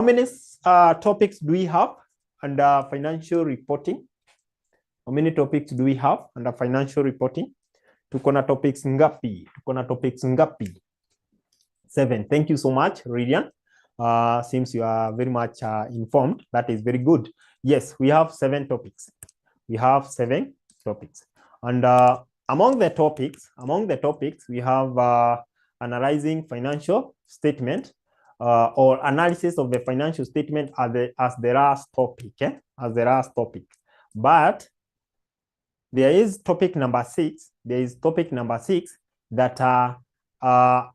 How many topics do we have under financial reporting? How many topics do we have under financial reporting? Tuko na topics ngapi? Tuko na topics ngapi? 7. Thank you so much, Radian. Seems you are very much informed. That is very good. Yes, we have 7 topics. We have 7 topics. And among the topics, we have analyzing financial statement or analysis of the financial statement as the last topic, as the last topic. But there is topic number 6. There is topic number 6 that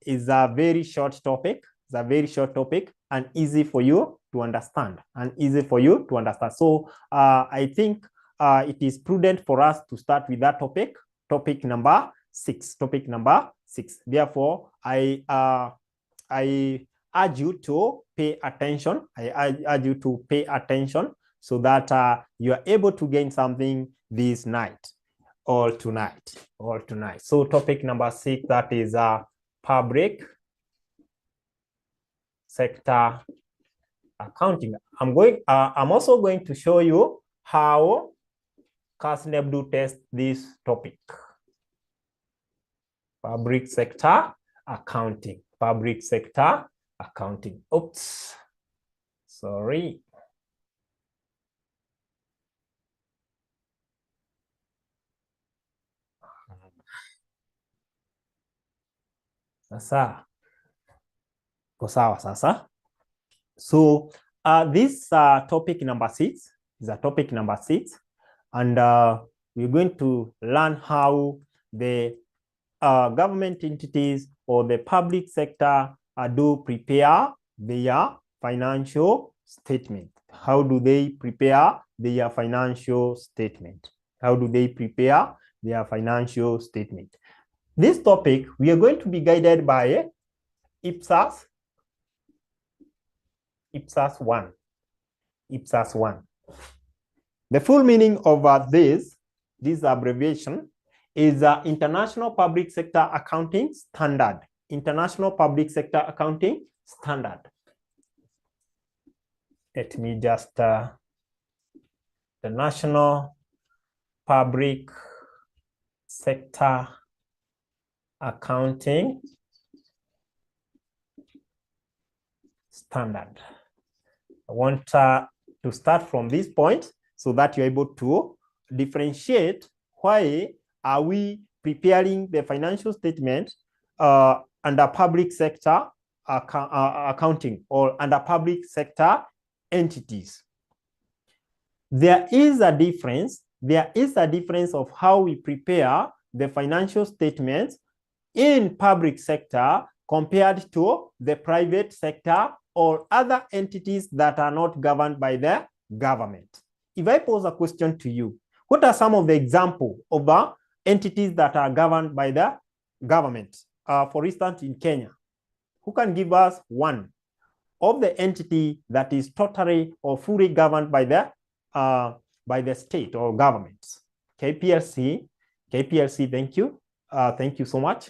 is a very short topic. It's a very short topic and easy for you to understand. So I think it is prudent for us to start with that topic, topic number 6. Therefore, I urge you to pay attention. I urge you to pay attention so that you are able to gain something this night or tonight. So topic number 6, that is public sector accounting. I'm also going to show you how CASNEB do test this topic. Public sector accounting. Oops, sorry. Sasa. So this topic number 6 is a topic number 6, and we're going to learn how the government entities or the public sector do prepare their financial statement. How do they prepare their financial statement? This topic, we are going to be guided by 𝑪𝑰𝑭𝑨 1. The full meaning of this abbreviation is International Public Sector Accounting Standard. International Public Sector Accounting Standard. Let me just the National Public Sector Accounting Standard. I want to start from this point so that you're able to differentiate why are we preparing the financial statement under public sector accounting or under public sector entities. There is a difference of how we prepare the financial statements in public sector compared to the private sector or other entities that are not governed by the government. If I pose a question to you, what are some of the examples of the entities that are governed by the government? For instance, in Kenya, who can give us one of the entity that is totally or fully governed by the state or government? KPLC, thank you. Thank you so much.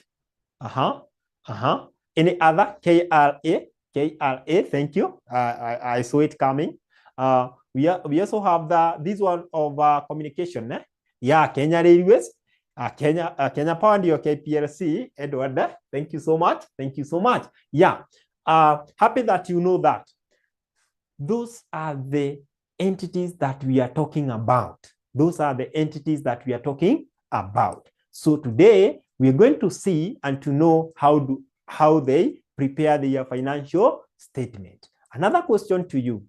Any other? KRA, thank you. I saw it coming. We also have this one of communication. Yeah, Kenya Railways, Kenya Power ndio KPLC. Edward, thank you so much. Yeah, happy that you know that. Those are the entities that we are talking about. So today we are going to see and to know how they prepare their financial statement. Another question to you: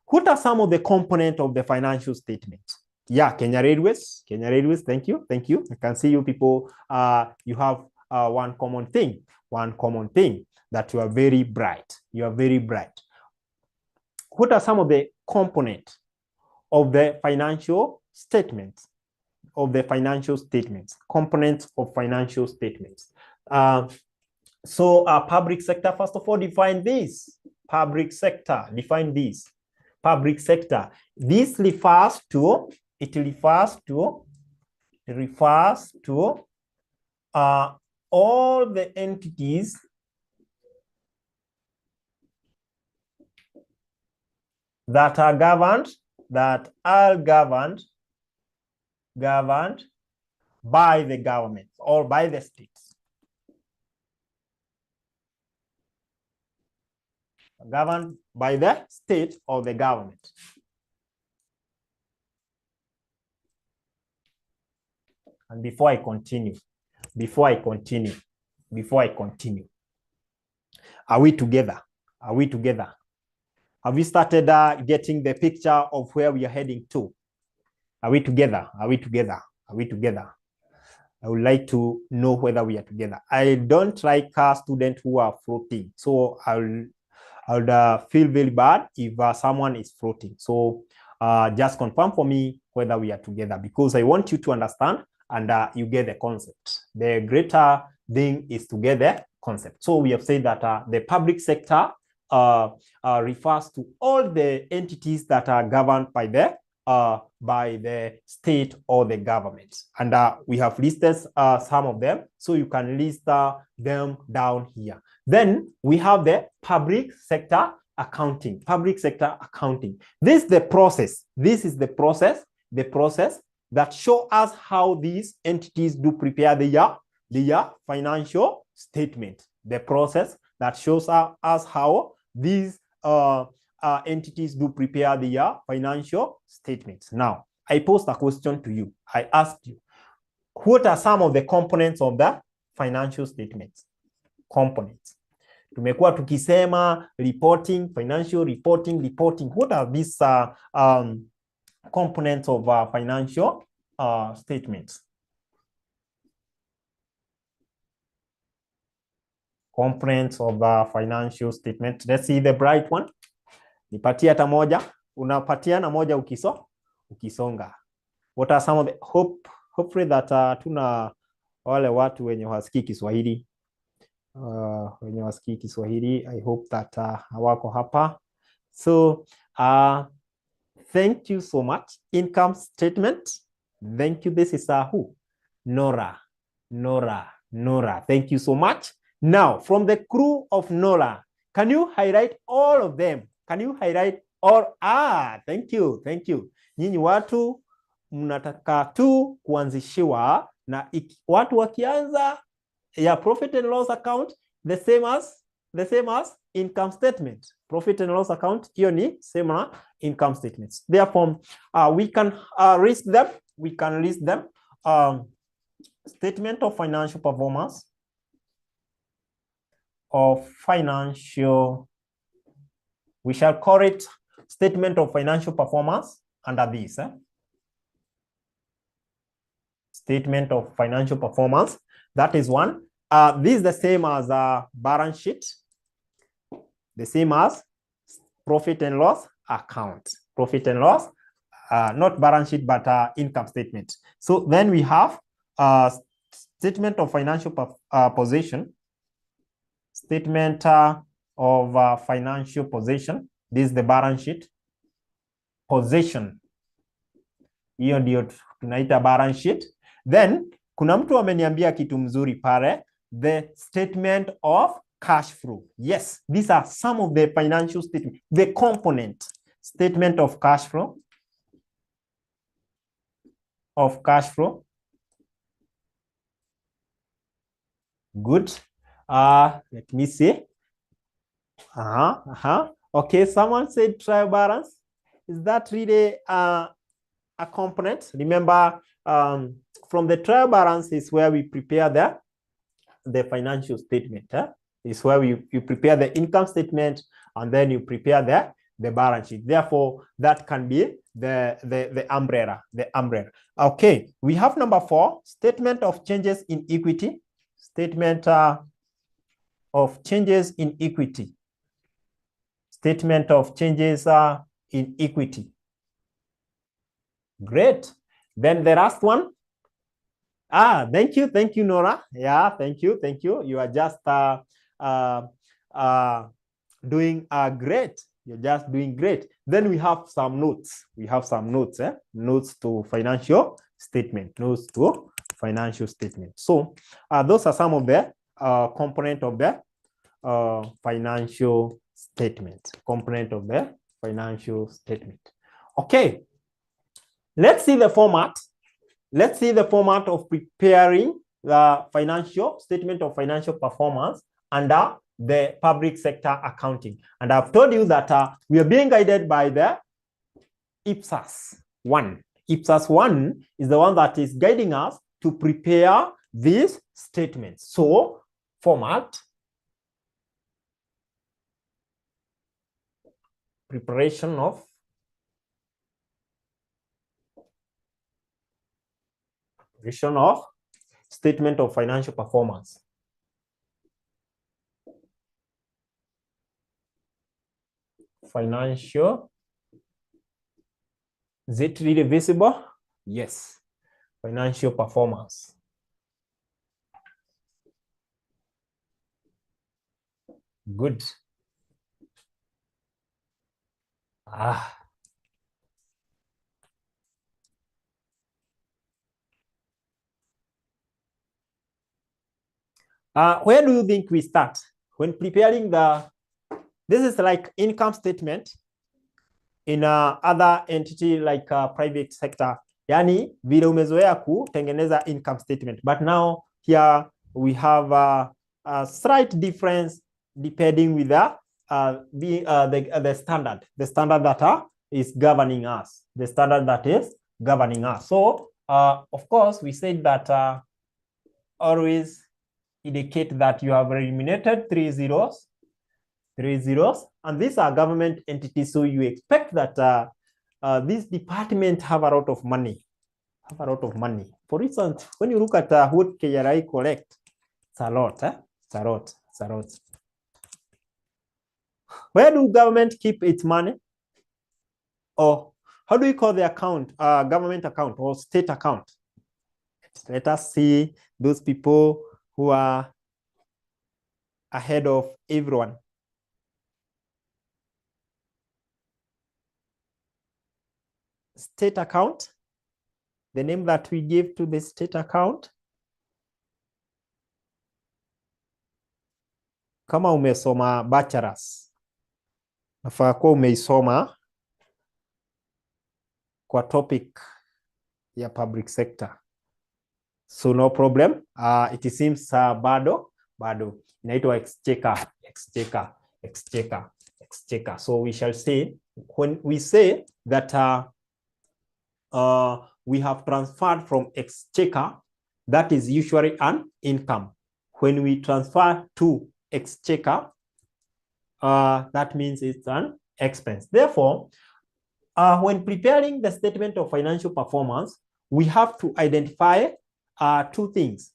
what are some of the components of the financial statement? Yeah, Kenya Railways, thank you. I can see you people, you have one common thing, that you are very bright. What are some of the components of the financial statements? Components of financial statements. So public sector, first of all, define this. Public sector, define this. Public sector. This refers to all the entities that are governed by the government or by the states. Governed by the state or the government. And before I continue, are we together? Are we together? Have we started getting the picture of where we are heading to? Are we together? Are we together? Are we together? I would like to know whether we are together. I don't like students who are floating. So I would feel very bad if someone is floating. So just confirm for me whether we are together, because I want you to understand and you get the concept. The greater thing is to get the concept. So we have said that the public sector refers to all the entities that are governed by the state or the government. And we have listed some of them, so you can list them down here. Then we have the public sector accounting. Public sector accounting. This is the process. This is the process that shows us how these entities do prepare their financial statement. The process that shows us how these entities do prepare their financial statements. Now, I posed a question to you. I asked you, what are some of the components of the financial statements? Components. Tumekuwa tukisema reporting, financial reporting. What are these components of financial statements? Components of financial statement. Let's see the bright one. Nipatie hata moja. Unapatiana moja ukisonga. What are some of the hopefully that tuna wale watu wenye wasikii Kiswahili. Wenye wasikii Kiswahili. I hope that hawako hapa. So thank you so much. Income statement. Thank you. This is who? Nora. Thank you so much. Now, from the crew of Nora, can you highlight all of them? Can you highlight all? Thank you. Nyinyi watu mnataka tu kuanzishiwa na watu wakianza ya profit and loss account the same as income statement. Profit and loss account hiyo ni same income statements. Therefore, we can list them. We can list them. Statement of financial performance. Of financial, we shall call it statement of financial performance under this. Statement of financial performance. That is one. This is the same as a balance sheet. The same as profit and loss account. Profit and loss, not balance sheet, but income statement. So then we have statement of financial position. Statement of financial position. This is the balance sheet. Position. Hiyo ndio tunaita balance sheet. Then kuna mtu ameniambia kitu mzuri pale. The statement of cash flow. Yes, these are some of the financial statements. The component. Statement of cash flow. Of cash flow. Good. Let me see. Okay, someone said trial balance. Is that really a component? Remember, from the trial balance is where we prepare the financial statement. Is where you prepare the income statement and then you prepare the balance sheet. Therefore, that can be the umbrella. Okay, we have number 4, statement of changes in equity. Statement of changes in equity. Statement of changes in equity. Great. Then the last one. Thank you, Nora. Yeah, thank you. You are just doing great. You're just doing great. Then we have some notes. Notes to financial statement. So those are some of the component of the financial statement. Component of the financial statement. Okay, let's see the format. Let's see the format of preparing the financial statement of financial performance under the public sector accounting. And I've told you that we are being guided by the 𝑪𝑰𝑭𝑨 1. 𝑪𝑰𝑭𝑨 1 is the one that is guiding us to prepare these statements. So, format, preparation of statement of financial performance. Financial, is it really visible? Yes. Financial performance. Good. Where do you think we start? When preparing this is like income statement in other entity like private sector. Yani vile umezoea kutengeneza income statement. But now here we have a slight difference depending with the standard. The standard that is governing us. The standard that is governing us. So, of course, we said that always indicate that you have eliminated 3 zeros, and these are government entities, so you expect that these departments have a lot of money. For instance, when you look at what KRI collect, it's a lot. It's a lot. Where do government keep its money? Or how do we call the account? Government account or state account? Let us see those people who are ahead of everyone. State account, the name that we give to the state account. Kama umesoma bachelor's, nafaa kuwa umeisoma kwa topic ya public sector. So no problem. It seems bado inaitwa exchequer. So we shall say, when we say that we have transferred from exchequer, that is usually an income. When we transfer to exchequer, that means it's an expense. Therefore, when preparing the statement of financial performance, we have to identify two things,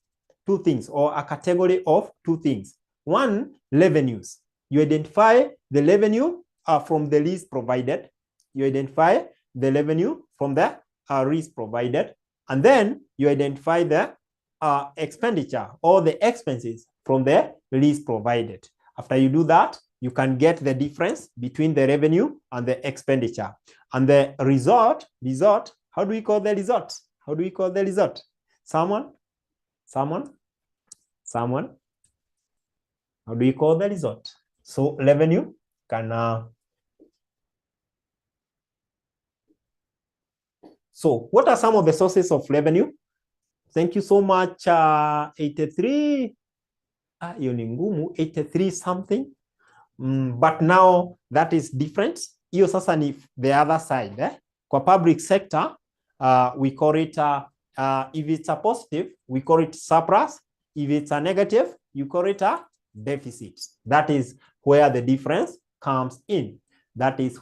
or a category of two things. One, revenues. You identify the revenue from the lease provided. You identify the revenue from the lease provided. And then you identify the expenditure or the expenses from the lease provided. After you do that, you can get the difference between the revenue and the expenditure. And the result, how do we call the result? Someone? How do you call the result? So revenue can... So what are some of the sources of revenue? Thank you so much. 83. 83 something. But now that is different. Hiyo sasa ni the other side. Kwa public sector, we call it, if it's a positive, we call it surplus. If it's a negative, you call it a deficit. That is where the difference comes in. This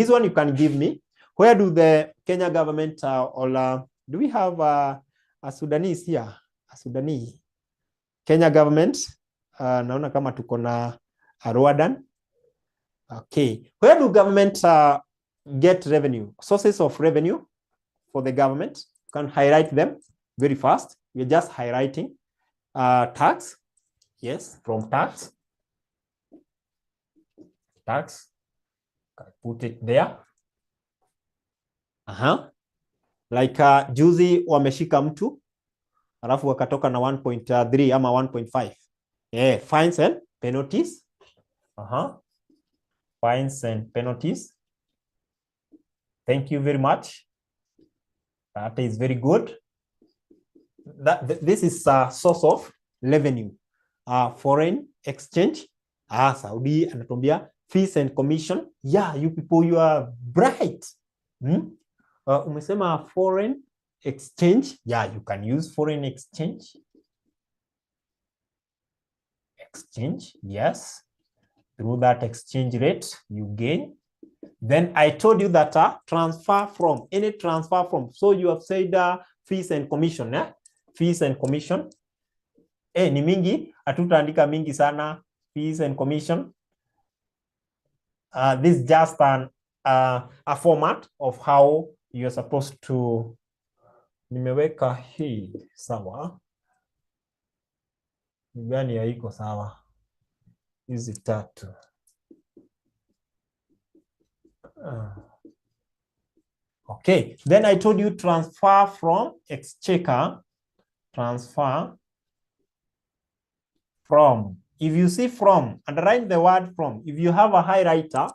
one you can give me. Where do the Kenya government do we have a Sudanese here? A Sudanese. Kenya government, naona kama tuko na Rwandan. Okay. Where do government get revenue? Sources of revenue for the government. You can highlight them very fast. We're just highlighting tax. Yes, from tax. Put it there. Like juzi wameshika mtu alafu wakatoka na 1.3 ama 1.5. Fines and penalties. Fines and penalties. Thank you very much. That is very good. This is a source of revenue. Foreign exchange. Saudi anatuambia fees and commission. Yeah, you people, you are bright. Umesema foreign exchange. Yeah, you can use foreign exchange. Exchange, yes. Through that exchange rate, you gain. Then I told you that transfer from, any transfer from. So you have said fees and commission, fees and commission. Ni mingi, hatutaandika mingi sana, fees and commission. This is just a format of how you're supposed to. Nimeweka hii sawa. Gani haiko sawa? Hizi tatu. Okay, then I told you transfer from exchequer. Transfer from. If you see from, underline the word from. If you have a highlighter,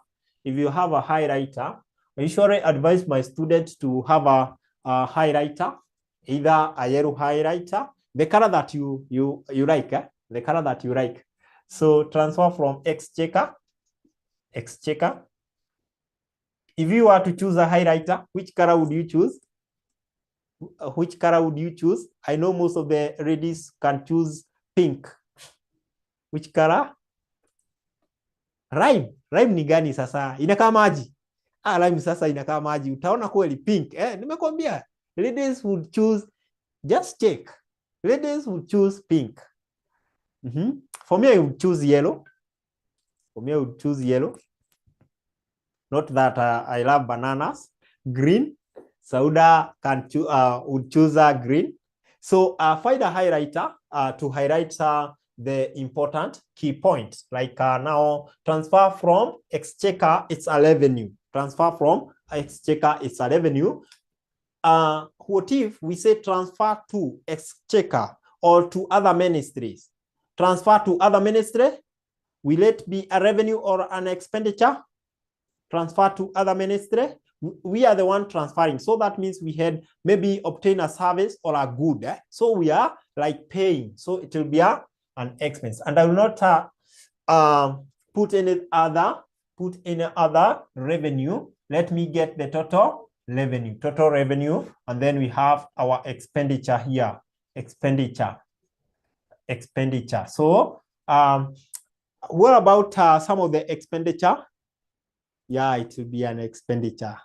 I usually advise my students to have a highlighter, either a yellow highlighter, the color that you like, the color that you like. So transfer from exchequer. If you were to choose a highlighter, which color would you choose? Which color would you choose? I know most of the ladies can choose pink. Which color? Rhyme ni gani sasa? Inakaa maji. Rhyme sasa inakaa maji. Utaona kweli pink. Nimekwambia. Ladies would choose, just check. Ladies would choose pink. For me, I would choose yellow. Not that I love bananas. Green. Sauda would choose green. So find a highlighter to highlight the important key points. Like now, transfer from exchequer, it's a revenue. Transfer from exchequer, it's a revenue. What if we say transfer to exchequer or to other ministries? Transfer to other ministry, will it be a revenue or an expenditure? Transfer to other ministry, we are the one transferring. So that means we had maybe obtain a service or a good. So we are like paying. So it will be an expense. And I will not put any other revenue. Let me get the total revenue. And then we have our expenditure here. Expenditure. So what about some of the expenditure? Yeah, it will be an expenditure.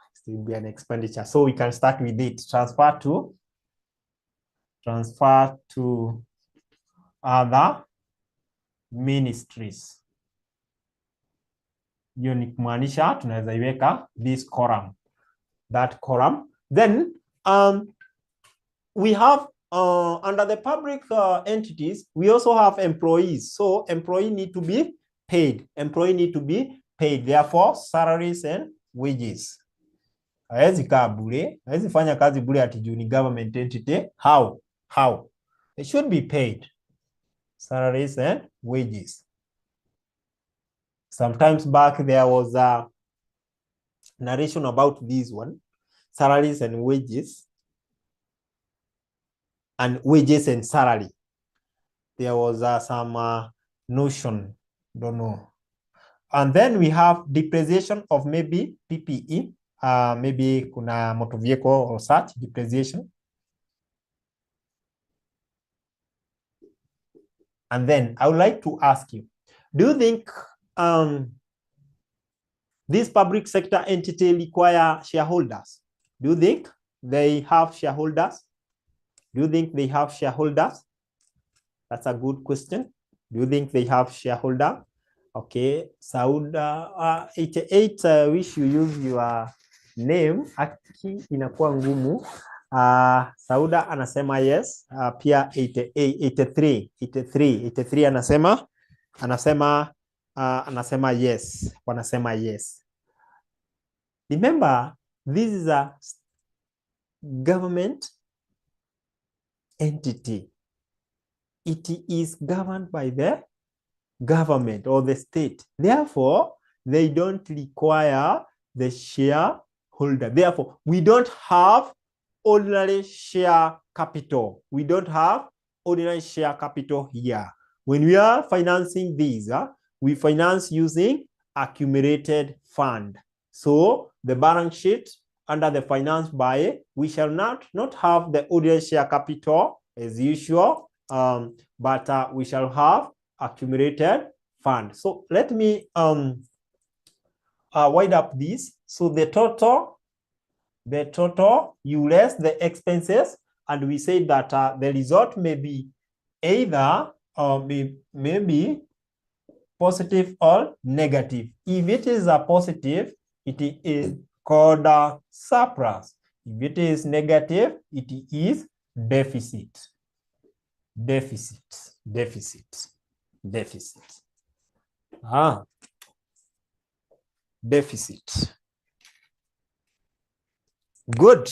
So we can start with it. Transfer to other ministries. Hiyo ni kumaanisha tunaweza iweka this column, that column. Then we have under the public entities, we also have employees. So employee need to be paid. Therefore, salaries and wages. Hawezi kaa bure, hawezi fanya kazi bure ati juu ni government entity. How? They should be paid. Salaries and wages. Sometimes back there was a narration about this one. Salaries and wages. And wages and salary. There was some notion, don't know. And then we have depreciation of maybe PPE, maybe kuna motor vehicle or such, depreciation. And then I would like to ask you, do you think this public sector entity require shareholders? Do you think they have shareholders? That's a good question. Do you think they have shareholder? Okay, Sauda 88, wish you use your name. Aki inakuwa ngumu. Sauda anasema yes. Pia 83 anasema yes. Wanasema yes. Remember, this is a government entity. It is governed by the government or the state. Therefore, they don't require the shareholder. Therefore, we don't have ordinary share capital. We don't have ordinary share capital here. When we are financing these, we finance using accumulated fund. So the balance sheet under the finance by, we shall not have the ordinary share capital as usual, but we shall have accumulated fund. So let me wind up this. So the total, you less the expenses, and we say that the result may be either maybe positive or negative. If it is a positive, it is called a surplus. If it is negative, it is deficit. Deficit. Deficit. Good.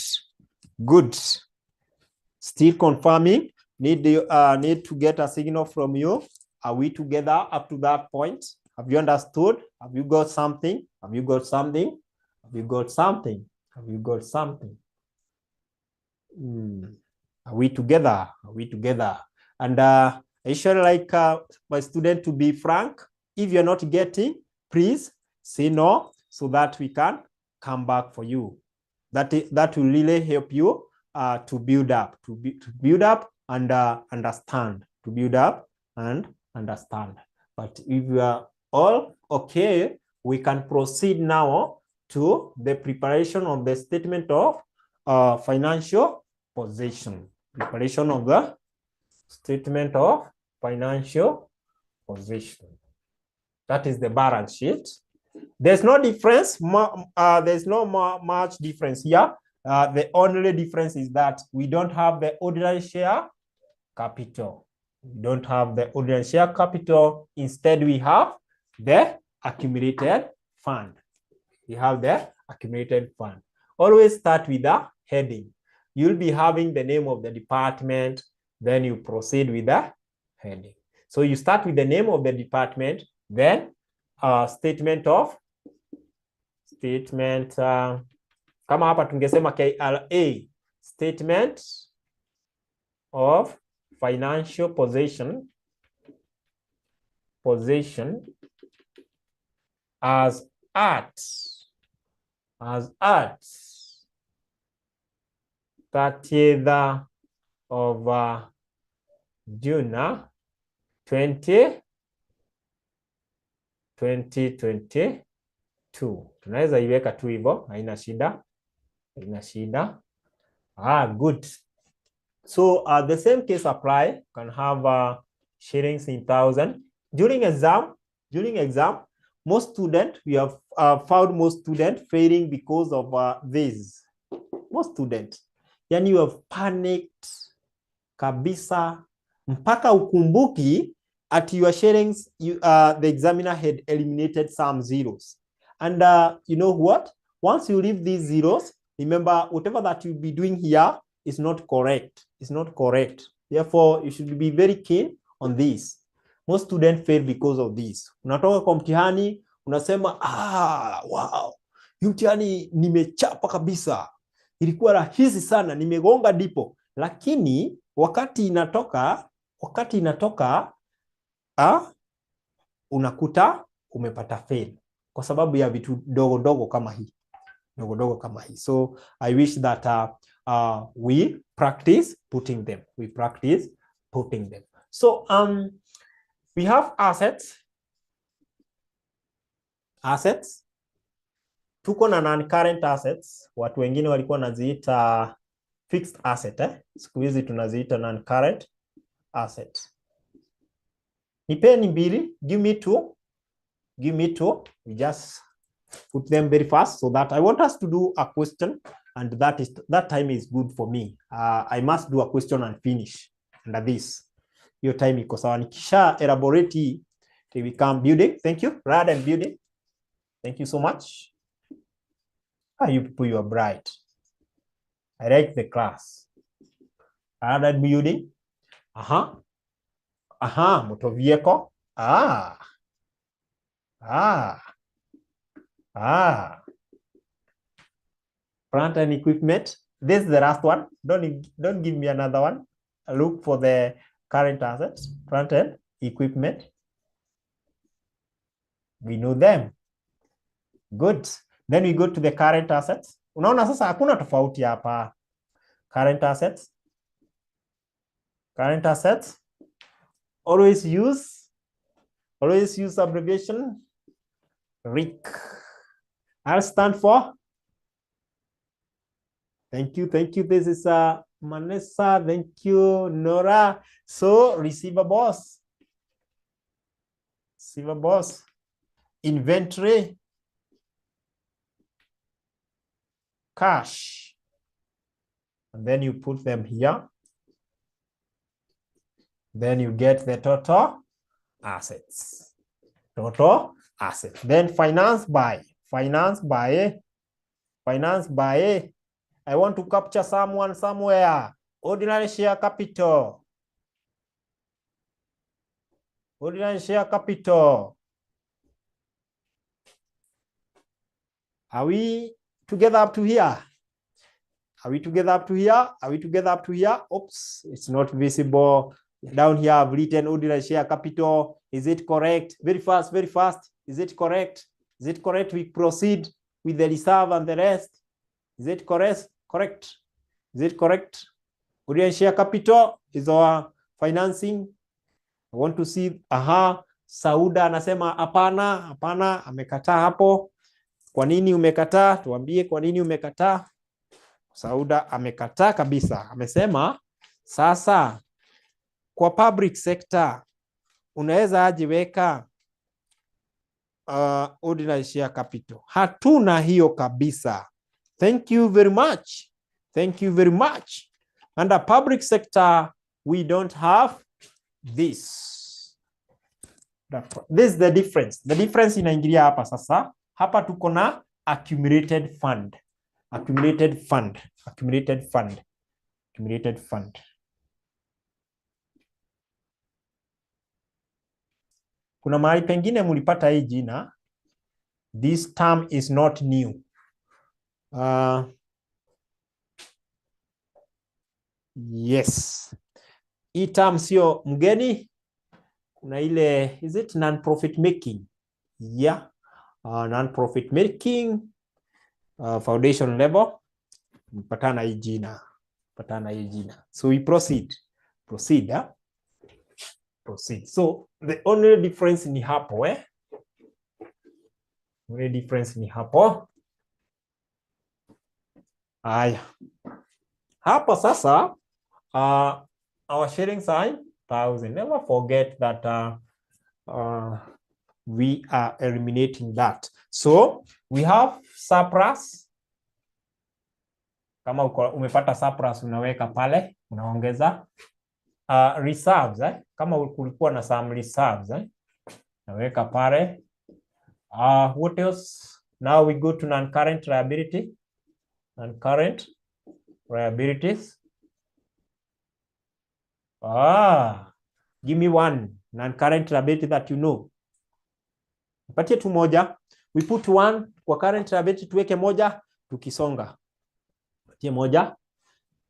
Still confirming. Need to get a signal from you. Are we together up to that point? Have you understood? Have you got something? Are we together? And I usually like my student to be frank. If you're not getting, please say no so that we can come back for you. That will really help you to build up and understand. But if you are all okay, we can proceed now to the preparation of the statement of financial position. Preparation of the statement of financial position. That is the balance sheet. There's no difference. There's no much difference here. The only difference is that we don't have the ordinary share capital. Instead, we have the accumulated fund. Always start with the heading. You'll be having the name of the department, then you proceed with the heading. So you start with the name of the department, then statement, kama hapa tungesema KRA, statement of financial position as at 30th of June 2022. Tunaweza iweka tu hivyo, haina shida. Good. So the same case apply. You can have shillings in thousand. During exam, most students, we have found most students failing because of this. Most students. Yani you have panicked kabisa mpaka ukumbuki at your shillings, the examiner had eliminated some zeros. And you know what? Once you leave these zeros, remember whatever that you'll be doing here is not correct. Therefore, you should be very keen on this. Most students fail because of this. Unatoka kwa mtihani, unasema, wow, mtihani nimechapa kabisa. Ilikuwa rahisi sana, nimegonga dipo. Lakini wakati inatoka, unakuta umepata fail. Kwa sababu ya vitu dogo kama hii. So I wish that we practice putting them. So we have assets. Tuko na non-current assets. Watu wengine walikuwa naziita fixed asset. Siku hizi tunaziita non-current asset. Nipeni mbili. Give me two. We just put them very fast so that I want us to do a question, and that time is good for me. I must do a question and finish under this. Your time iko sawa. Nikisha elaborate till we come building. Thank you. Rad and building. Thank you so much. You people, you are bright. I like the class. Rad and building. Motor vehicle. Plant and equipment. This is the last one. Don't give me another one. Look for the current assets. Plant and equipment. We know them. Good. Then we go to the current assets. Unaona sasa hakuna tofauti hapa. Current assets. Current assets. Always use abbreviation RIC. I'll stand for. Thank you. This is Manessa. Thank you, Nora. So receivables. Inventory. Cash. And then you put them here. Then you get the total assets. Then finance by. I want to capture someone somewhere. Ordinary share capital. Are we together up to here? Oops, it's not visible. Down here, I've written ordinary share capital. Is it correct? Very fast. Is it correct? We proceed with the reserve and the rest. Is it correct? Is it correct? Ordinary share capital is our financing. I want to see. Sauda anasema hapana, amekataa hapo. Kwa nini umekataa? Tuambie kwa nini umekataa. Sauda amekataa kabisa. Amesema sasa kwa public sector unaweza ajiweka ordinary share capital. Hatuna hiyo kabisa. Thank you very much. Under public sector we don't have this. This is the difference. The difference inaingilia hapa sasa. Hapa tuko na accumulated fund. Kuna mahali pengine mulipata hii jina. This term is not new. Yes. Hii term sio mgeni. Kuna ile, is it non-profit making? Yeah. Non-profit making. Foundation level. Patana hii jina. So we proceed. Proceed. So the only difference ni hapo Aya. Hapa sasa our sharing sign 1,000. Never forget that we are eliminating that. So we have surplus. Kama umepata surplus unaweka pale, unaongeza reserves kama kulikuwa na some reserves naweka pale. What else? Now we go to non-current liability. Non-current liabilities. Give me one non-current liability that you know. Patie tu moja. We put one kwa current liability, tuweke moja tukisonga. Patie moja.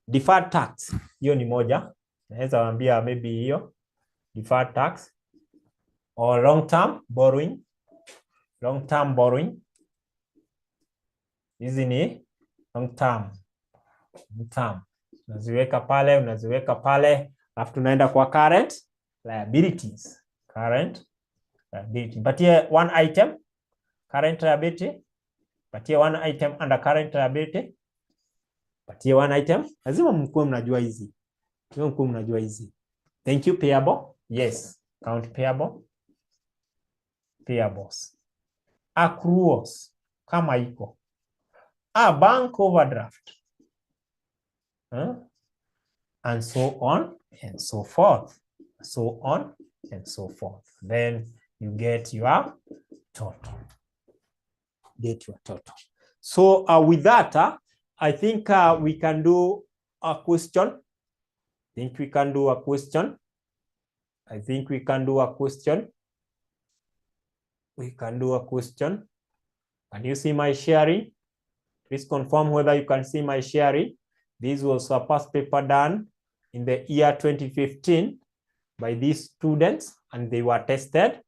Deferred tax. Hiyo ni moja. Naweza waambia maybe hiyo. Deferred tax. Or long-term borrowing. Hizi ni long-term. Unaziweka pale. Alafu tunaenda kwa current liabilities. Patie one item. Current liability. Patie one item under current liability. Patie one item. Lazima mkuwe mnajua hizi. Thank you. Payable. Yes. Count payable. Payables. Accruals. Kama iko. Bank overdraft. And so on and so forth. Then you get your total. So with that, I think we can do a question. Can you see my sharing? Please confirm whether you can see my sharing. This was a past paper done in the year 2015 by these students, and they were tested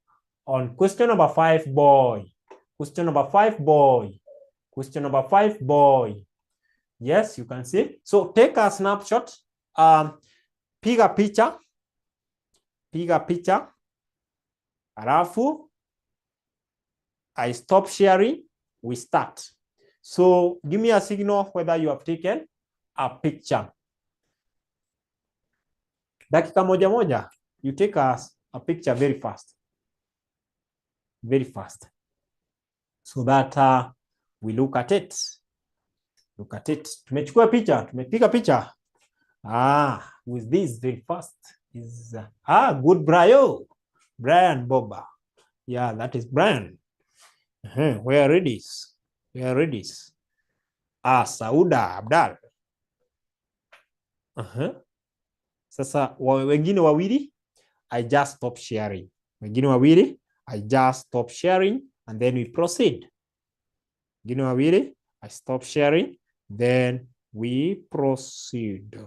on question number 5, boy. Question number 5, boy. Question number 5, boy. Yes, you can see. So take a snapshot. Piga picha. Piga picha. Halafu I stop sharing. We start. So give me a signal whether you have taken a picture. Dakika moja moja. You take a picture very fast. Very fast. So that we look at it. Look at it. Tumechukua picha. Tumepiga picha. With this very fast is good Brian Boba. Yeah, that is Brian. Where it is? Where it is? Sauda Abdal. Sasa wengine wawili, I just stop sharing. Wengine wawili, I just stop sharing and then we proceed. Wengine wawili, I stop sharing, then we proceed.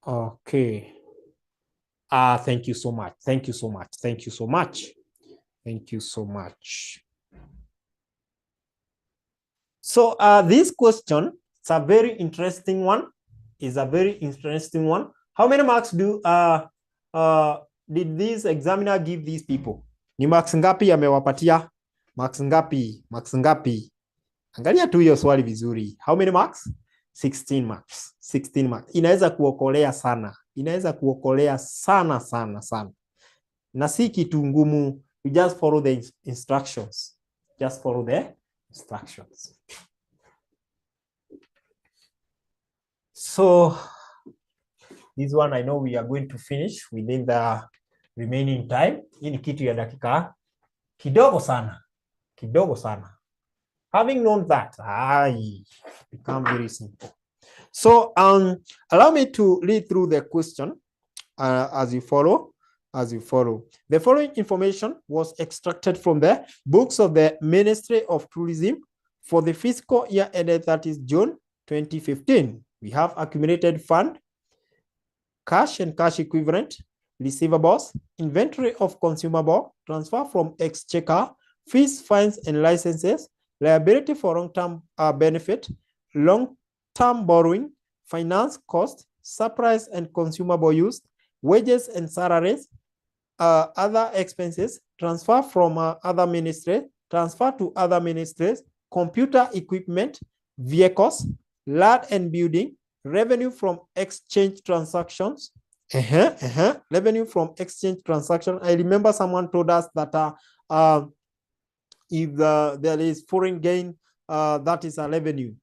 Okay. Thank you so much. Thank you so much. Thank you so much. Thank you so much. So this question is a very interesting one. Is a very interesting one. How many marks do did this examiner give these people? Ni marks ngapi amewapatia? Marks ngapi? Marks ngapi? Angalia tu hiyo swali vizuri. How many marks? 16 marks. 16 marks. Inaweza kuokolea sana. Inaweza kuokolea sana sana sana. Na si kitu ngumu. You just follow the instructions. Just follow the instructions. So this one I know we are going to finish within the remaining time. Hii ni kitu ya dakika kidogo sana. Kidogo sana. Having known that, become very simple. So allow me to read through the question as you follow. The following information was extracted from the books of the Ministry of Tourism for the fiscal year ended, that is June 2015. We have accumulated fund, cash and cash equivalent, receivables, inventory of consumable, transfer from exchequer, fees, fines, and licenses, liability for long-term benefit, long-term borrowing, finance cost, supplies and consumable use, wages and salaries, other expenses, transfer from other ministries, transfer to other ministries, computer equipment, vehicles, land and building, revenue from exchange transactions. Revenue from exchange transaction. I remember someone told us that if there is foreign gain, that is a revenue.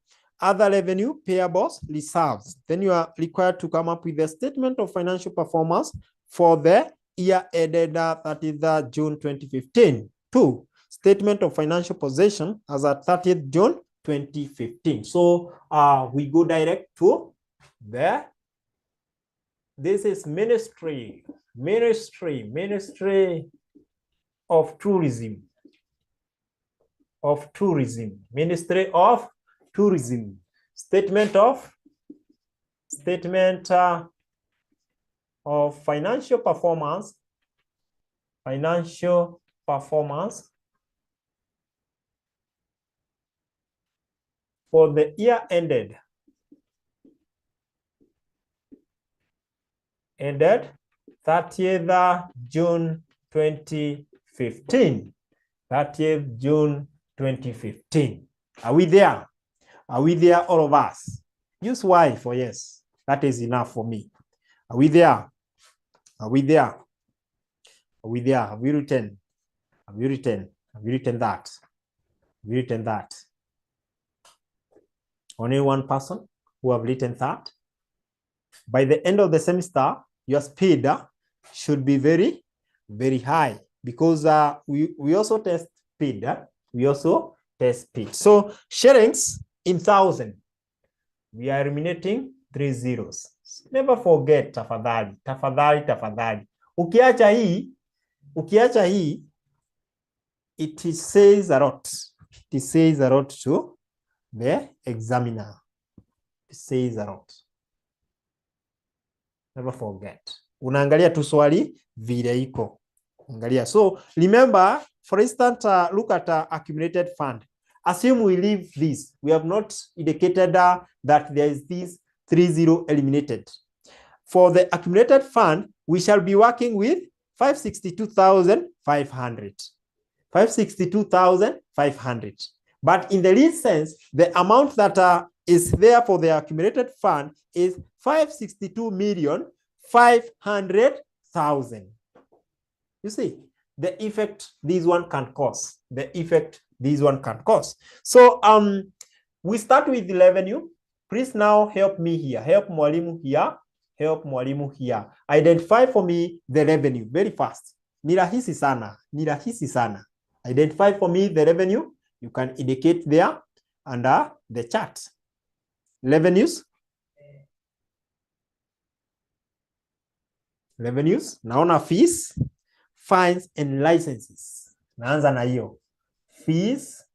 Other revenue, payables, reserves. Then you are required to come up with a statement of financial performance for the year ended, that is June 2015. 2. Statement of financial position as at 30th June 2015. So we go direct to the, this is Ministry of Tourism. Ministry of Tourism. Statement of financial performance. Financial performance for the year ended 30th June 2015. 30th June 2015. Are we there? Are we there, all of us? Use Y for yes. That is enough for me. Are we there? Are we there? Are we there? Have we written? Have you written? Have you written that? Have you written that? Only one person who have written that. By the end of the semester, your speed should be very, very high, because we also test speed. We also test speed. So shillings in 1,000. We are eliminating 3 zeros. Never forget, tafadhali, tafadhali, tafadhali. Ukiacha hii, it says a lot. It says a lot to the examiner. It says a lot. Never forget. Unaangalia tu swali vile iko. Angalia. So remember, for instance, look at accumulated fund. Assume we leave this. We have not indicated that there is this 30 eliminated. For the accumulated fund, we shall be working with 562,500. 562,500. But in the least sense, the amount that is there for the accumulated fund is 562,500,000. You see, the effect this one can cause. The effect this one can cause. So we start with the revenue. Please now help me here. Help mwalimu here. Help mwalimu here. Identify for me the revenue very fast. Ni rahisi sana. Ni rahisi sana. Identify for me the revenue. You can indicate there under the chart. Revenues. Revenues. Naona fees, fines and licenses. Naanza na hiyo. Fees,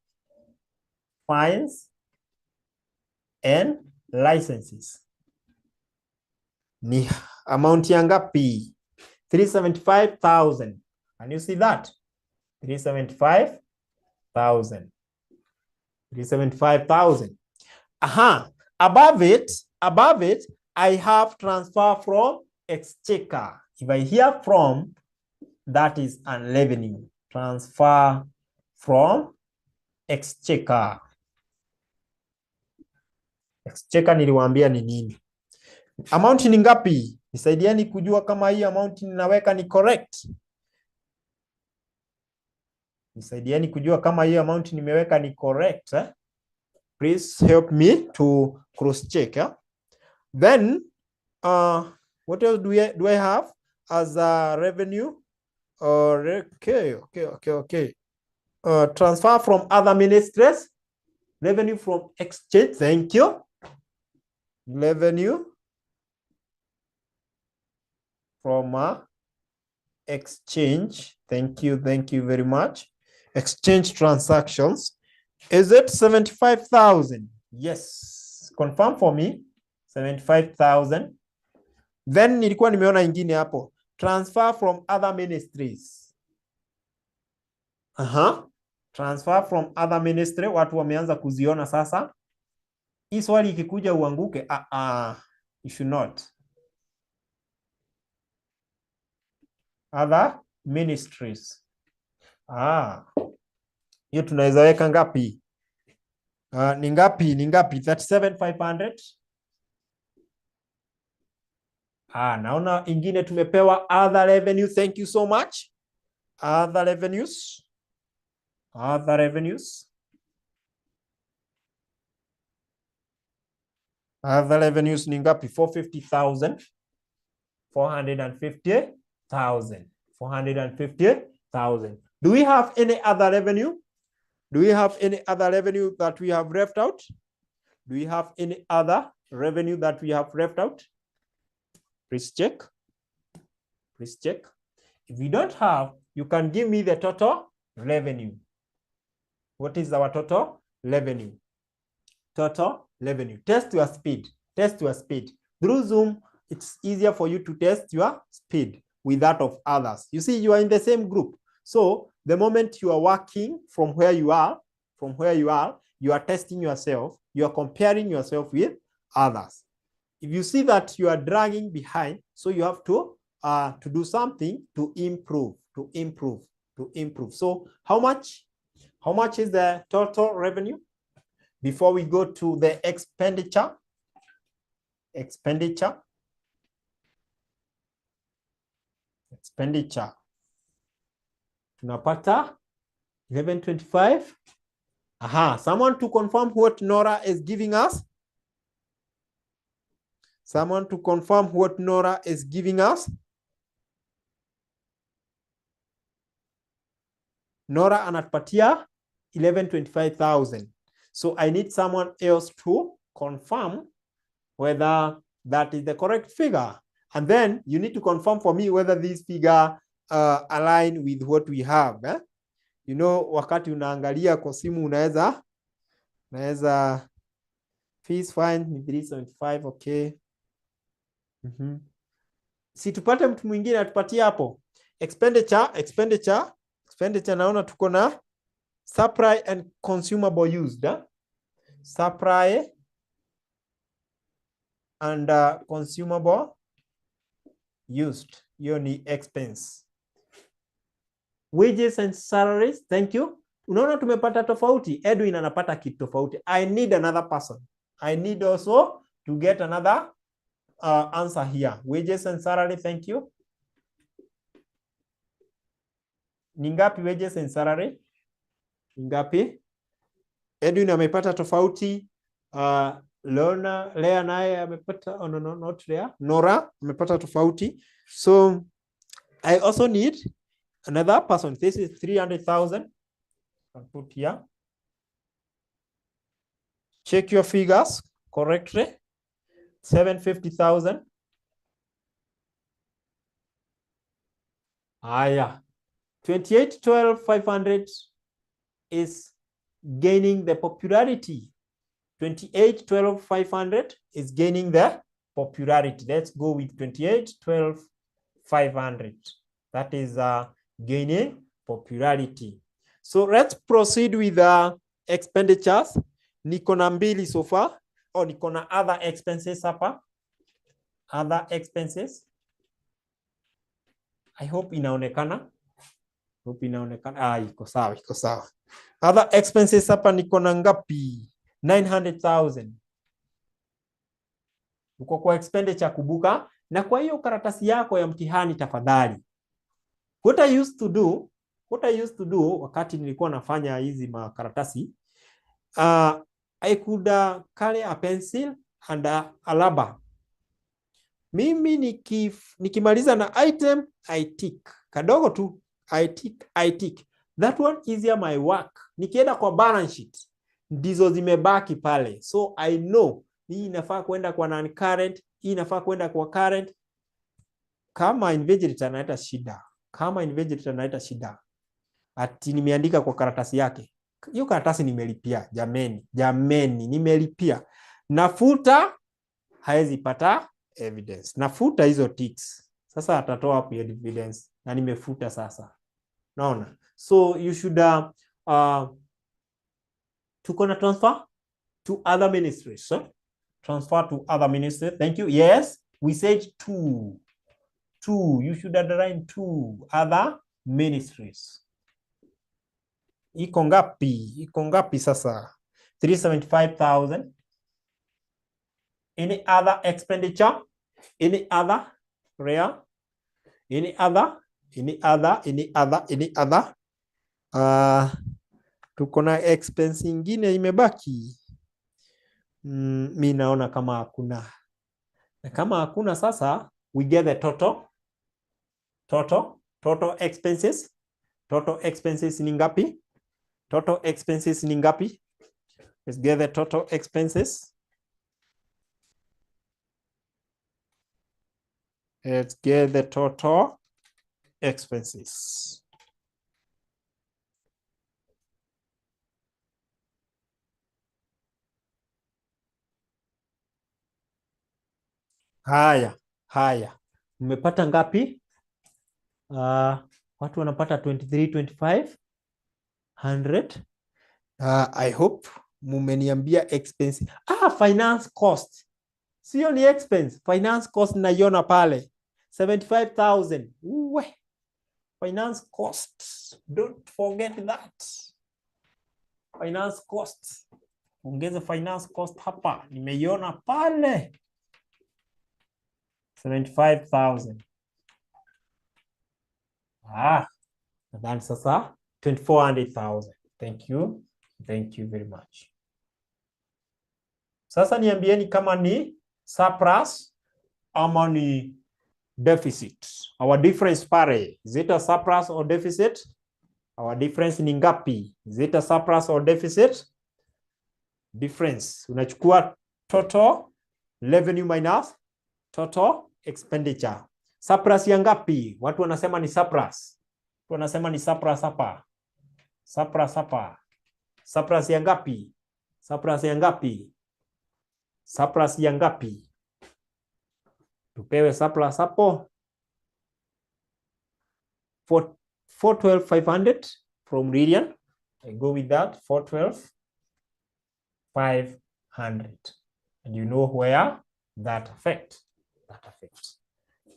fines and licenses. Ni amount ya ngapi? 375,000. Can you see that? 375,000. 375,000. Aha. Above it, I have transfer from exchequer. If I hear from, that is a revenue. Transfer from exchequer. Exchequer niliwaambia ni nini? Amount ni ngapi? Nisaidieni kujua kama hii amount ninaweka ni correct. Nisaidieni kujua kama hii amount nimeweka ni correct. Please help me to cross check. Then what else do I have as a revenue? Okay. Transfer from other ministries. Revenue from exchange. Thank you. Revenue from exchange. Thank you very much. Exchange transactions. Is it 75,000? Yes. Confirm for me. 75,000. Then nilikuwa nimeona ingine hapo. Transfer from other ministries. Transfer from other ministry. Watu wameanza kuziona sasa. Hii swali ikikuja uanguke. You should not. Other ministries. Hiyo tunaweza weka ngapi? Ni ngapi? 37,500. Naona ingine tumepewa other revenue. Thank you so much. Other revenues. Other revenues. Other revenues ni ngapi? 450,000. 450,000. 450,000. Do we have any other revenue? Do we have any other revenue that we have left out? Do we have any other revenue that we have left out? Please check. Please check. If you don't have, you can give me the total revenue. What is our total revenue? Total revenue. Test your speed. Test your speed. Through Zoom, it's easier for you to test your speed with that of others. You see, you are in the same group. So the moment you are working from where you are, you are testing yourself, you are comparing yourself with others. If you see that you are dragging behind, so you have to do something to improve. So how much is the total revenue? Before we go to the expenditure, tunapata 1125. Someone to confirm what Nora is giving us. Someone to confirm what Nora is giving us. Nora anatupatia 1125,000. So I need someone else to confirm whether That is the correct figure. And then you need to confirm for me whether this figure align with what we have. You know, wakati unaangalia kwa simu unaweza fees fine ni 375, okay. Si tupate mtu mwingine atupatie hapo. Expenditure naona tuko na supply and consumable used. Supply and consumable used. Hiyo ni expense. Wages and salaries, thank you. Unaona tumepata tofauti. Edwin anapata kitu tofauti. I need another person. I need also to get another answer here. Wages and salary, thank you. Ni ngapi wages and salary? Ni ngapi? Edwin amepata tofauti. Lea naye amepata, oh no, not Lea. Nora amepata tofauti. So I also need another person. This is 300,000. I'll put here. Check your figures correctly. 750,000. Yeah. 2812,500 is gaining the popularity. 2812,500 is gaining the popularity. Let's go with 2812,500. That is gaining popularity. So let's proceed with expenditures. Niko na mbili so far. Niko na other expenses hapa. Other expenses. I hope inaonekana. Iko sawa. Other expenses hapa niko na ngapi? 900,000. Uko kwa expenditure kubuka. Na kwa hiyo karatasi yako ya mtihani tafadhali. What I used to do wakati nilikuwa nafanya hizi makaratasi, I could carry a pencil and a rubber. Mimi nikimaliza na item, I tick. Kadogo tu, I tick. That one easier my work. Nikienda kwa balance sheet, ndizo zimebaki pale. So I know, hii inafaa kwenda kwa non-current, hii inafaa kwenda kwa current. Kama invigilator naita shida. Ati nimeandika kwa karatasi yake. Hiyo karatasi nimelipia, jameni, nimelipia. Nafuta, haezi pata evidence. Nafuta hizo ticks. Sasa atatoa hapo evidence na nimefuta sasa. Naona. So you should tuko na transfer to other ministries. Transfer to other ministries. Thank you. Yes, we said two. You should underline two other ministries. Iko ngapi sasa? 375,000. Any other expenditure? Any other? Rare? Any other? Tuko na expense ingine imebaki. Mi naona kama hakuna. Na kama hakuna sasa, we get the total expenses. Total expenses ni ngapi? Let's get the total expenses. Haya. Umepata ngapi? Watu wanapata 23,2500. I hope mumeniambia expense. Finance cost. Sio ni expense. Finance cost naiona pale. 75,000. Finance cost. Don't forget that. Finance cost. Ongeza finance cost hapa. Nimeiona pale. 75,000. Nadhani sasa 2400,000. Thank you very much. Sasa niambieni kama ni surplus ama ni deficit. Our difference pare, is it a surplus or deficit? Our difference ni ngapi? Is it a surplus or deficit? Difference. Unachukua total revenue minus Total expenditure. Surplus ya ngapi? Watu wanasema ni surplus. Watu wanasema ni surplus hapa. Surplus hapa. Surplus ya ngapi? Surplus ya ngapi? Surplus ya ngapi? Tupewe surplus hapo. 412,500 from Lilian. I go with that. 412,500. And you know where that affects.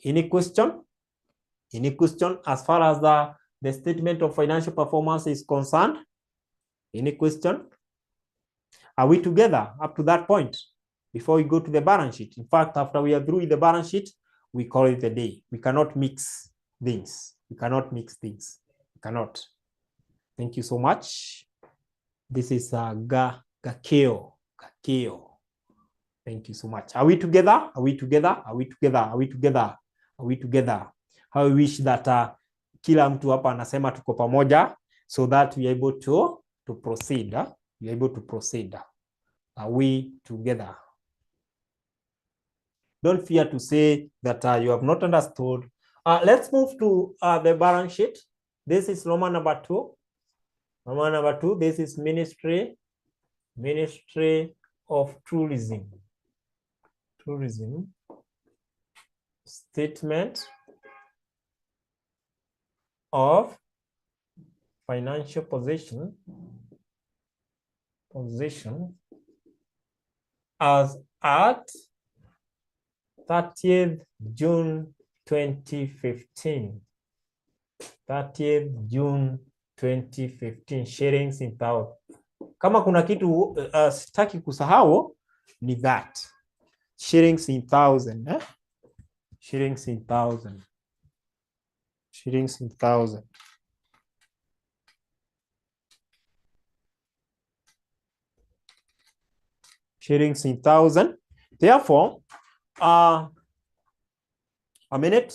Any question? Any question as far as the statement of financial performance is concerned? Any question? Are we together up to that point before we go to the balance sheet? In fact, after we are through with the balance sheet, we call it a day. We cannot mix things. We cannot mix things. We cannot. Thank you so much. This is Gakeo. Thank you so much. Are we together? Are we together? Are we together? Are we together? Are we together? How I wish that kila mtu hapa anasema tuko pamoja so that we are able to proceed. We are able to proceed. Are we together? Don't fear to say that you have not understood. Let's move to the balance sheet. This is Roman number 2. Roman number 2. This is Ministry of Tourism. Statement of financial position as at 30th June 2015. 30th June 2015. Shillings in thousand. Kama kuna kitu sitaki kusahau ni that. Shillings in thousand. Shillings in thousand. Shillings in thousand. Shillings in thousand. Therefore, a minute.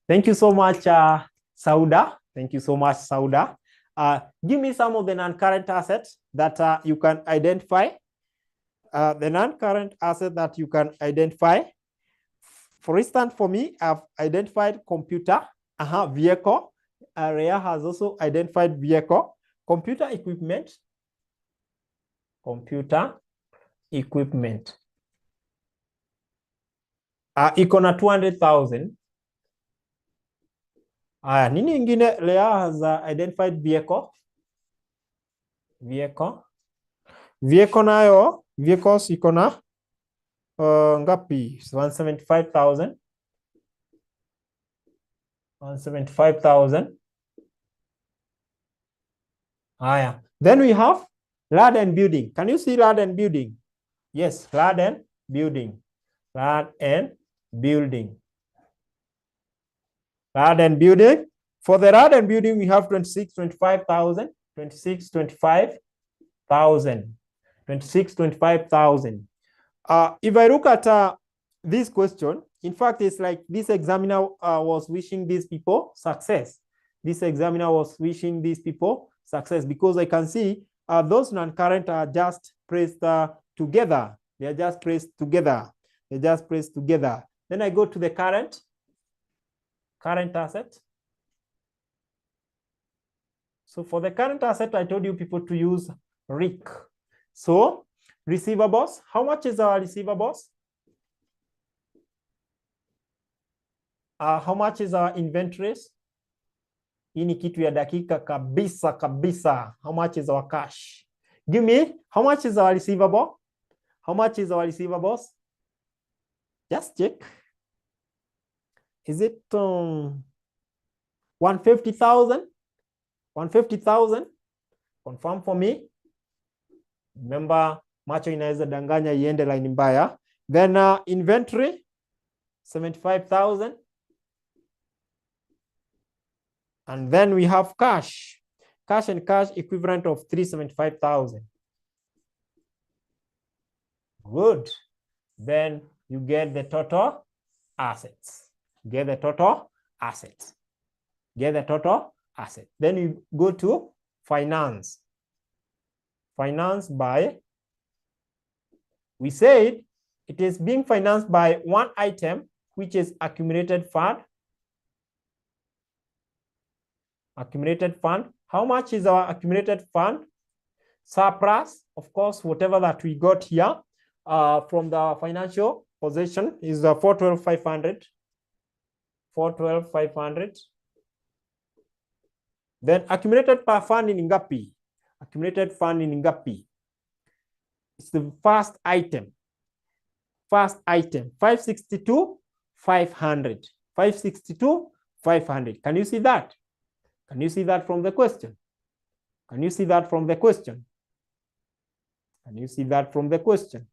Thank you so much, Sauda. Thank you so much, Sauda. Give me some of the non-current assets that you can identify. The non-current asset that you can identify. For instance, for me, I've identified computer, vehicle. Area has also identified vehicle, computer equipment, computer equipment. Iko na 200,000. Nini ingine? Lea has identified vehicle. Vehicle nayo, vehicles iko na ngapi? 175,000. 175,000. Then we have land and building. Can you see land and building? Yes, land and building. Land and building. Land and building. For the land and building, we have 25,000. 25,000. If I look at this question, in fact, it's like this examiner was wishing these people success. This examiner was wishing these people success because I can see those non-current are just placed together. They are just placed together. They just placed together. Then I go to the current asset. So for the current asset, I told you people to use RIC. So receivables, how much is our receivables? How much is our inventories? Hii ni kitu ya dakika kabisa. How much is our cash? Give me, how much is our receivable? How much is our receivables? Just check. Is it 150,000? 150,000? Confirm for me. Remember, macho inaweza danganya iende line mbaya. Then inventory, 75,000. And then we have cash. Cash and cash equivalent of 375,000. Good. Then you get the total assets. Get the total assets. Get the total asset. Then you go to finance. Finance by, we said it is being financed by one item, which is accumulated fund. Accumulated fund. How much is our accumulated fund? Surplus, of course, whatever that we got here from the financial position is 412,500. 412,500. Then accumulated per fund in ngapi? Accumulated fund in ngapi? It's the first item. First item, 562,500. 562,500. Can you see that? Can you see that from the question? Can you see that from the question? Can you see that from the question?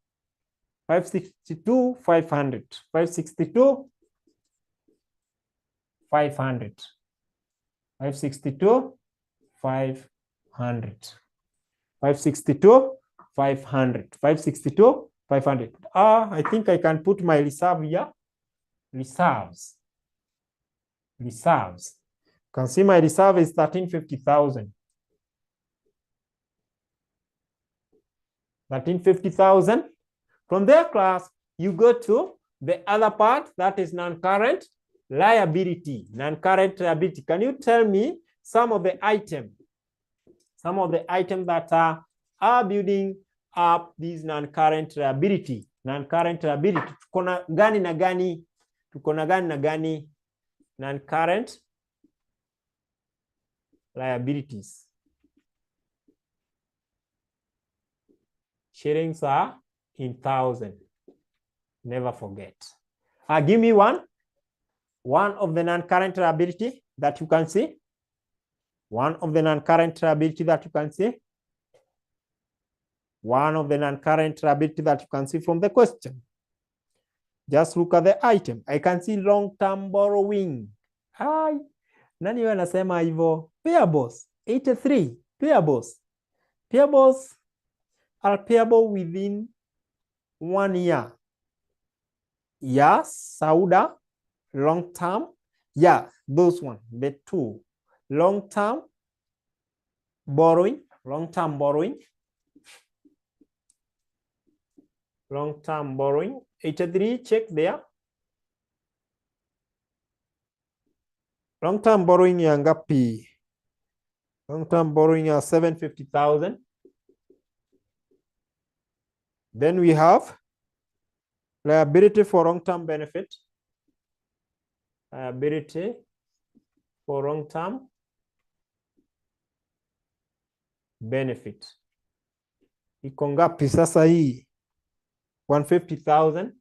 562,500. 562,500. 562,500. 562,500. 562,500. I think I can put my reserve here. Reserves. Reserves. You can see my reserve is 1,350,000. 1,350,000. From there, class, you go to the other part that is non-current liability. Non-current liability. Can you tell me some of the items? Some of the items that are building up this non-current liability. Non-current liability. Tuko na gani na gani? Tuko na gani na gani? Non-current liabilities. Shillings are in thousand. Never forget. Give me one. One of the non-current liability that you can see. One of the non-current liability that you can see. One of the non-current liability that you can see from the question. Just look at the item. I can see long-term borrowing. Hi. Nani wanasema hivyo? Payables. 83. Payables. Payables are payable within 1 year. Yes, Sauda. Long term. Yeah, those one. The two. Long term borrowing. Long term borrowing. Long term borrowing. 83. Check there. Long term borrowing ya ngapi? Long term borrowing ya 750,000. Then we have liability for long-term benefit. Liability for long-term benefit. Iko ngapi sasa hii? 150,000.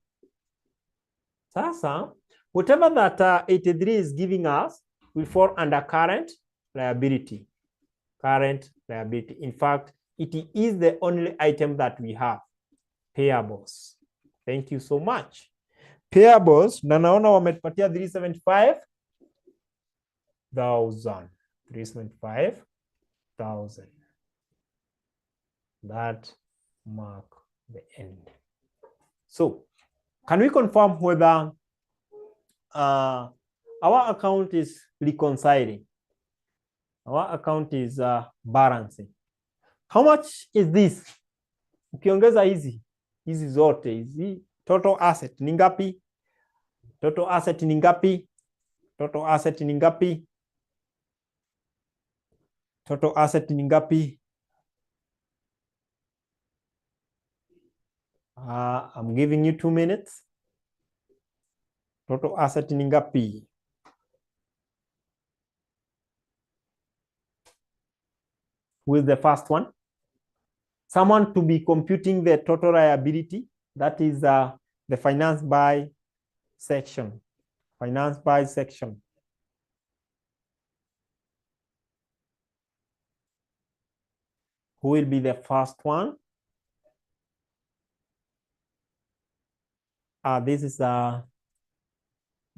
Sasa, whatever that 83 is giving us will fall under current liability. Current liability. In fact, it is the only item that we have. Payables. Thank you so much. Payables, na naona wametupatia 375,000. 375,000. That mark the end. So, can we confirm whether our account is reconciling? Our account is balancing. How much is this? Ukiongeza hizi zote hizi, total asset ni ngapi? Total asset ni ngapi? Total asset ni ngapi? Total asset ni ngapi? I'm giving you 2 minutes. Total asset ni ngapi? Who is the first one? Someone to be computing the total liability. That is the finance by section. Finance by section. Who will be the first one? This is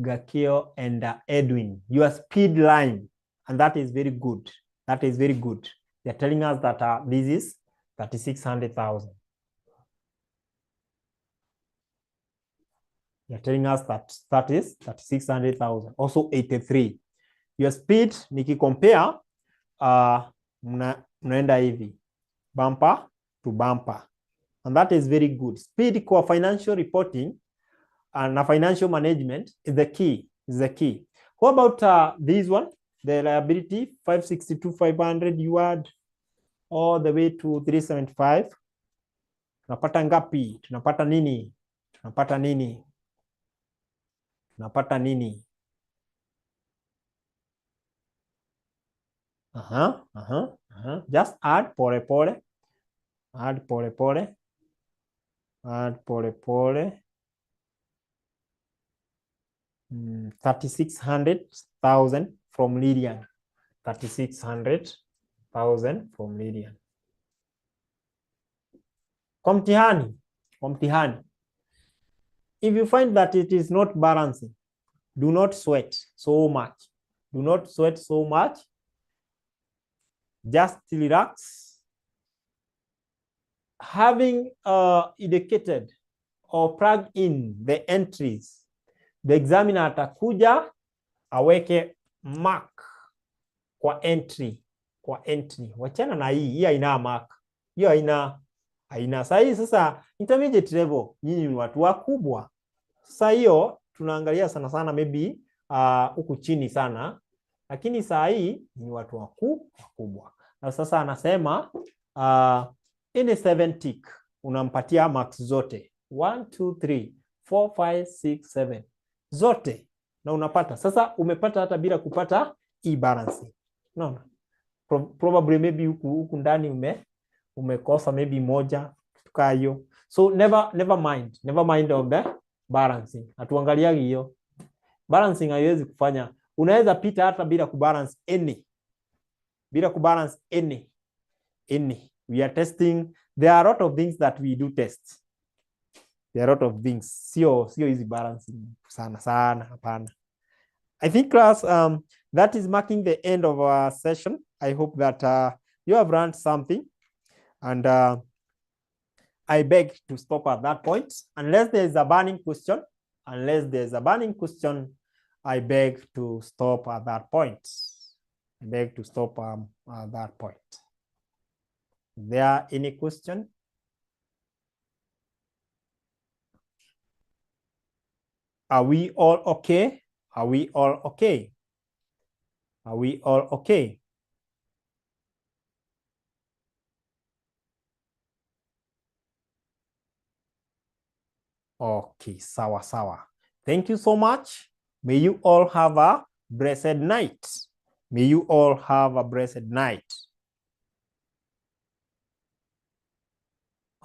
Gakio and Edwin. Your speed line, and that is very good. That is very good. They're telling us that this is 3600,000. They're telling us that is 3600,000. Also 83. Your speed, niki compare, mnaenda hivi, bumper to bumper. And that is very good. Speed for financial reporting and financial management is the key. Is the key. How about this one? The liability 562,500 you add all the way to 375. Tunapata ngapi? Tunapata nini? Tunapata nini? Tunapata nini? Just add pole pole. Add pole pole. Add pole pole. 3600,000 from Lydian. 3600,000 from Lydian. Kwa mtihani. If you find that it is not balancing, do not sweat so much. Do not sweat so much. Just relax. Having indicated or plugged in the entries, the examiner atakuja aweke mark kwa entry. Wachana na hii haina mark. Hiyo haina. Sasa intermediate level, nyinyi ni watu wakubwa. Sasa hiyo tunaangalia sana maybe huku chini sana, lakini saa hii ni watu wakubwa. Na sasa anasema in a 7 tick unampatia marks zote 1 2 3 4 5 6 7 zote na unapata. Sasa umepata hata bila kupata e-balancing. No. Probably maybe huku ndani umekosa maybe moja tukaa hiyo. So never mind of the balancing. Hatuangaliagi hiyo. Balancing haiwezi kufanya. Unaweza pita hata bila kubalance any. Bila kubalance any. We are testing. There are a lot of things that we do test. There are a lot of things. Sio easy balancing sana hapana. I think class that is marking the end of our session. I hope that you have learned something, and I beg to stop at that point. Unless there is a burning question, I beg to stop at that point. Is there any question? Are we all okay? Okay, sawa sawa. Thank you so much. May you all have a blessed night. May you all have a blessed night.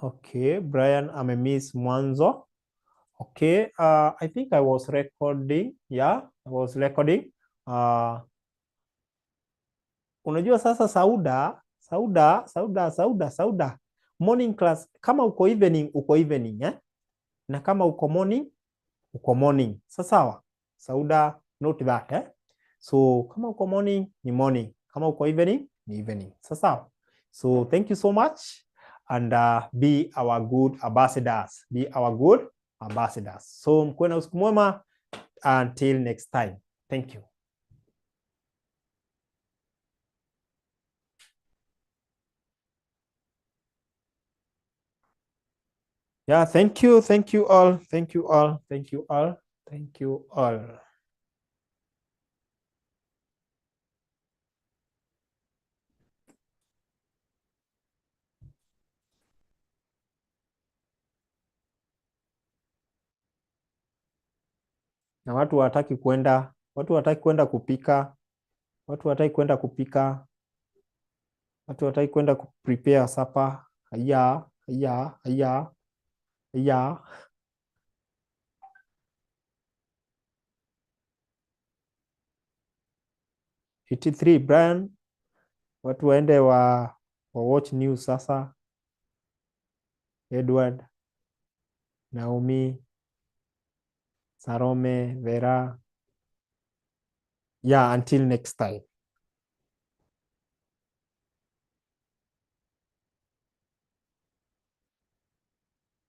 Okay, Brian amemiss mwanzo. Okay, I think I was recording. Yeah, I was recording. Unajua sasa Sauda. Morning class, kama uko evening, eh? Na kama uko morning. Sawa. Sauda, note that, eh? So, kama uko morning, ni morning. Kama uko evening, ni evening. Sawa. So, thank you so much. And be our good ambassadors. Be our good ambassadors. So, mkuwe na usiku mwema. Until next time. Thank you. Yeah, thank you all. Thank you all. Na watu wataki kwenda kupika, watu wataki kwenda prepare supper. Haya. 83 Brian, watu waende wa watch news sasa. Edward, Naomi, Sarome, Vera. Yeah, until next time.